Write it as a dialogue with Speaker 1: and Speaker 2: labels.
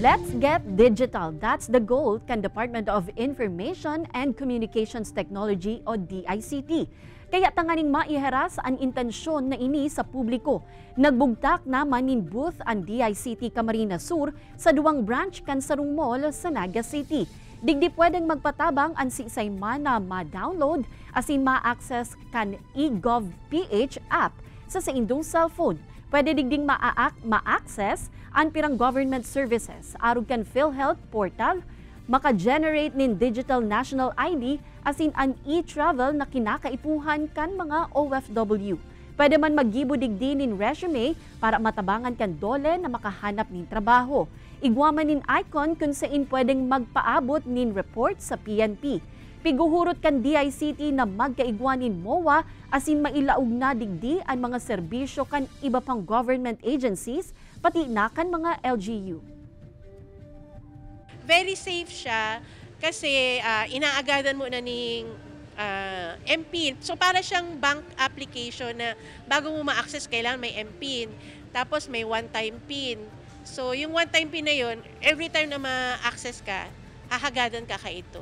Speaker 1: Let's get digital. That's the goal kan Department of Information and Communications Technology o DICT. Kaya tanganing maiheras ang intensyon na ini sa publiko. Nagbugtak naman nin booth ang DICT Camarines Sur sa duwang branch kan Sarung Mall sa Naga City. Digdi pwedeng magpatabang ang sisay man na ma-download asin ma-access kan eGovPH app sa indong cellphone. Pwede digding ma-access ang pirang government services arug kan PhilHealth portal, maka-generate nin digital national ID asin an e-travel na kinakaipuhan kan mga OFW. Pwede man maggibo digdi nin resume para matabangan kan dole na makahanap nin trabaho. Igwaman nin icon kung saan pwedeng magpaabot nin report sa PNP. Piguhurot kan DICT na magkaigwan nin MOA asin mailaog na digdi ang mga serbisyo kan iba pang government agencies pati na kan mga LGU.
Speaker 2: Very safe siya kasi inaagadan mo na ning MPIN. So para siyang bank application na bago mo ma-access kailangan may MPIN. Tapos may one-time PIN. So yung one-time PIN na yun, every time na ma-access ka, hahagadan ka ito.